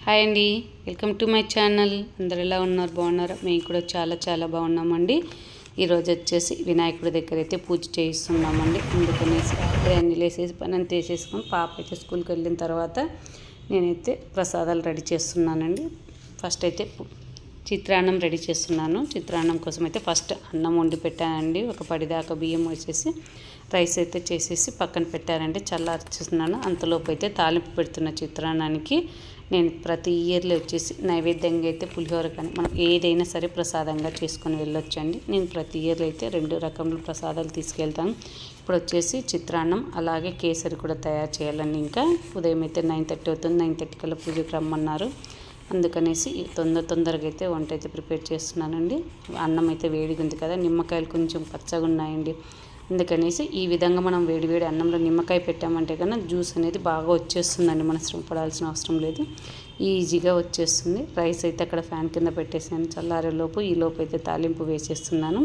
Hi అండి, welcome to my channel. అందరు ఎలా ఉన్నారు? బాగున్నారా? మేము కూడా చాలా బాగున్నామండి. ఈరోజు వచ్చేసి వినాయకుడి దగ్గర అయితే పూజ చేయిస్తున్నామండి. అందుకనేసి అన్నీ లేసేసి పని అంతా వేసేసుకొని పాప అయితే స్కూల్కి వెళ్ళిన తర్వాత నేనైతే ప్రసాదాలు రెడీ చేస్తున్నానండి. ఫస్ట్ అయితే చిత్రాన్నం రెడీ చేస్తున్నాను. చిత్రాన్నం కోసం అయితే ఫస్ట్ అన్నం వండి పెట్టానండి. ఒక పడిదాకా బియ్యం వేసేసి రైస్ అయితే చేసేసి పక్కన పెట్టానండి. చల్లార్చేస్తున్నాను. అంతలోపు అయితే తాలింపు పెడుతున్న చిత్రాన్నానికి నేను ప్రతి ఇయర్లో వచ్చేసి నైవేద్యంగా అయితే పులిహోర కానీ మనం ఏదైనా సరే ప్రసాదంగా చేసుకొని వెళ్ళొచ్చండి. నేను ప్రతి ఇయర్లో అయితే 2 రకముల ప్రసాదాలు తీసుకెళ్తాను. ఇప్పుడు వచ్చేసి చిత్రాన్నం అలాగే కేసరి కూడా తయారు చేయాలండి. ఇంకా ఉదయం అయితే 9:30 అవుతుంది. 9:30 కల్లా పూజకు రమ్మన్నారు. అందుకనేసి తొందరగా అయితే వంట అయితే ప్రిపేర్ చేస్తున్నానండి. అన్నం అయితే వేడిగా ఉంది కదా, నిమ్మకాయలు కొంచెం పచ్చగా ఉన్నాయండి. అందుకనేసి ఈ విధంగా మనం వేడి అన్నంలో నిమ్మకాయ పెట్టామంటే కన్నా జ్యూస్ అనేది బాగా వచ్చేస్తుందండి. మనం శ్రమ పడాల్సిన అవసరం లేదు, ఈజీగా వచ్చేస్తుంది. రైస్ అయితే అక్కడ ఫ్యాన్ కింద పెట్టేసాను. చల్లారేలోపు ఈలోపు అయితే తాలింపు వేసేస్తున్నాను.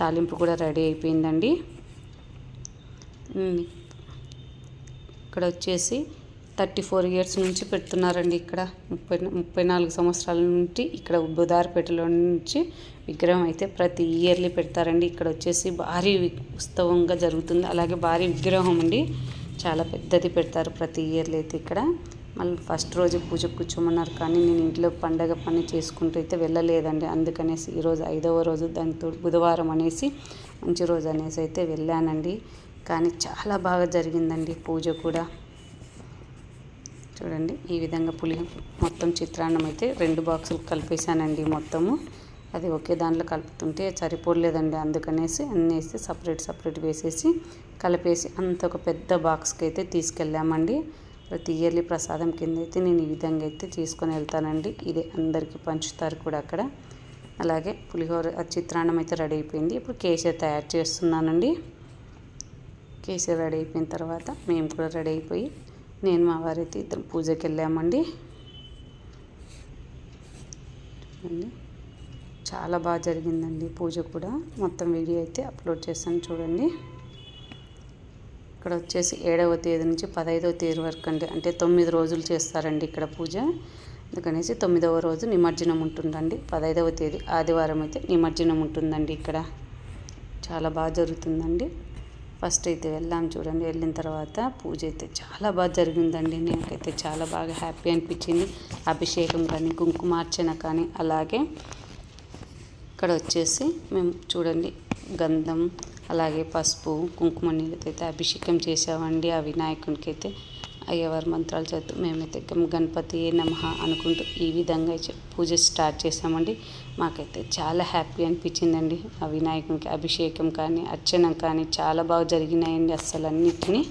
తాలింపు కూడా రెడీ అయిపోయిందండి. ఇక్కడ వచ్చేసి 34 ఇయర్స్ నుంచి పెడుతున్నారండి. ఇక్కడ 34 సంవత్సరాల నుంచి ఇక్కడ బుధారపేటలో నుంచి విగ్రహం అయితే ప్రతి ఇయర్లీ పెడతారండి. ఇక్కడ వచ్చేసి భారీ ఉత్సవంగా జరుగుతుంది. అలాగే భారీ విగ్రహం అండి, చాలా పెద్దది పెడతారు ప్రతి ఇయర్లీ అయితే. ఇక్కడ మళ్ళీ ఫస్ట్ రోజు పూజ కూర్చోమన్నారు, కానీ నేను ఇంట్లో పండగ పని చేసుకుంటూ అయితే వెళ్ళలేదండి. అందుకనేసి ఈరోజు 5వ రోజు, దాంతో బుధవారం అనేసి మంచి రోజు అనేసి అయితే వెళ్ళానండి. కానీ చాలా బాగా జరిగిందండి పూజ కూడా. చూడండి, ఈ విధంగా మొత్తం చిత్రాన్నం అయితే 2 బాక్సులు కలిపేసానండి. మొత్తము అది ఒకే దాంట్లో కలుపుతుంటే సరిపోలేదండి. అందుకనేసి అన్నీ వేసి సపరేట్ వేసేసి కలిపేసి అంత ఒక పెద్ద బాక్స్కి అయితే తీసుకెళ్ళామండి. ప్రతి ఇయర్లీ ప్రసాదం కింద అయితే నేను ఈ విధంగా అయితే తీసుకొని వెళ్తానండి. ఇదే అందరికీ పంచుతారు కూడా అక్కడ. అలాగే పులిహోర చిత్రాన్నం అయితే రెడీ అయిపోయింది. ఇప్పుడు కేసరి తయారు చేస్తున్నానండి. కేసరి రెడీ అయిపోయిన తర్వాత మేము కూడా రెడీ అయిపోయి నేను మా వారైతే ఇద్దరు పూజకి వెళ్ళామండి. చాలా బాగా జరిగిందండి పూజ కూడా. మొత్తం వీడియో అయితే అప్లోడ్ చేశాను చూడండి. ఇక్కడ వచ్చేసి 7వ తేదీ నుంచి 15వ తేదీ వరకు అంటే 9 రోజులు చేస్తారండి ఇక్కడ పూజ. అందుకనేసి 9వ రోజు నిమజ్జనం ఉంటుందండి. 15వ తేదీ ఆదివారం అయితే నిమజ్జనం ఉంటుందండి. ఇక్కడ చాలా బాగా జరుగుతుందండి. ఫస్ట్ అయితే వెళ్ళాం చూడండి. వెళ్ళిన తర్వాత పూజ అయితే చాలా బాగా జరిగిందండి. నాకైతే చాలా బాగా హ్యాపీ అనిపించింది. అభిషేకం కానీ కుంకుమార్చన కానీ, అలాగే ఇక్కడ వచ్చేసి మేము చూడండి గంధం అలాగే పసుపు కుంకుమ నీళ్ళతో అయితే అభిషేకం చేసామండి. ఆ వినాయకునికి అయితే అయ్యవారి మంత్రాలు చదువుతూ మేమైతే గణపతి నమః అనుకుంటూ ఈ విధంగా పూజ స్టార్ట్ చేసామండి. మాకైతే చాలా హ్యాపీ అనిపించిందండి. ఆ వినాయకునికి అభిషేకం కానీ అర్చన కానీ చాలా బాగా జరిగినాయండి అస్సలు అన్నిటినీ.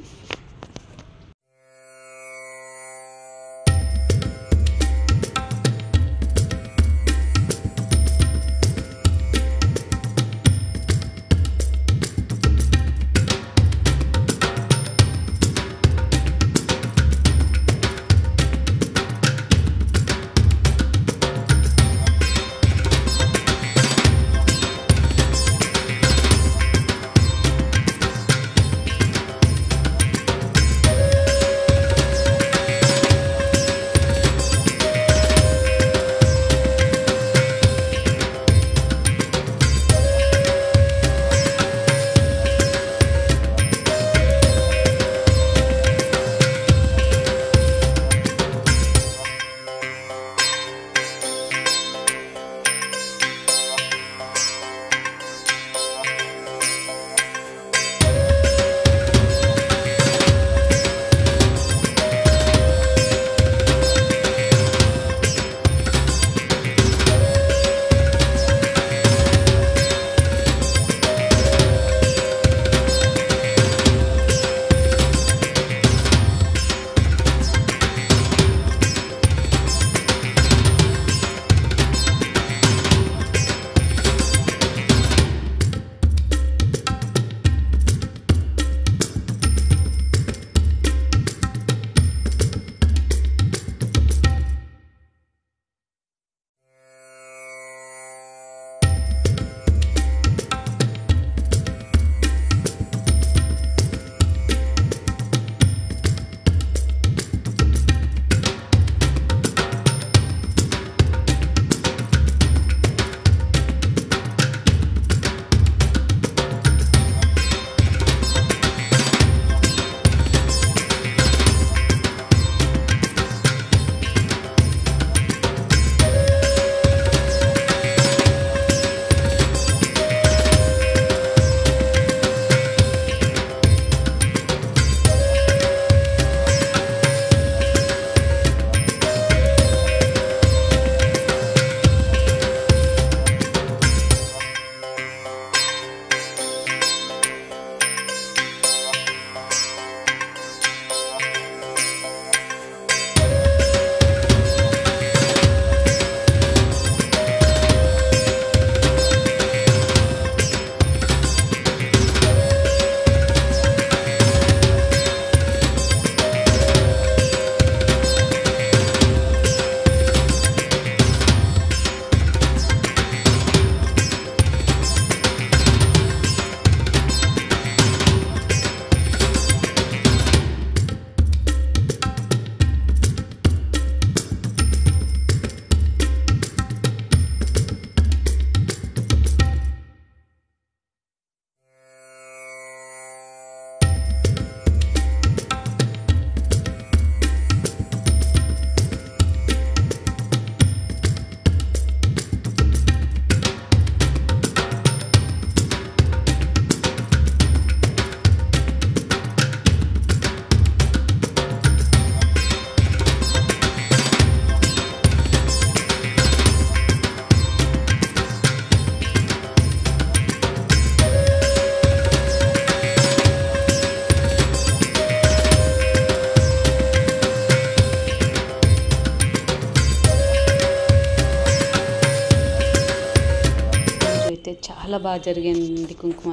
అయితే చాలా బాగా జరిగింది. కుంకుమ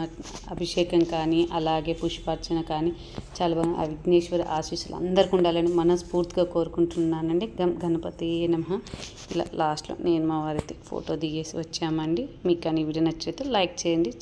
అభిషేకం కానీ అలాగే పుష్పార్చన కానీ చాలా బాగా ఆ విఘ్నేశ్వర ఆశీస్సులు అందరికీ ఉండాలని మనస్ఫూర్తిగా కోరుకుంటున్నానండి. గణపతి నమః. ఇలా లాస్ట్లో నేను మా వారైతే ఫోటో దిగేసి వచ్చామండి. మీకు కానీ వీడియో నచ్చితే లైక్ చేయండి.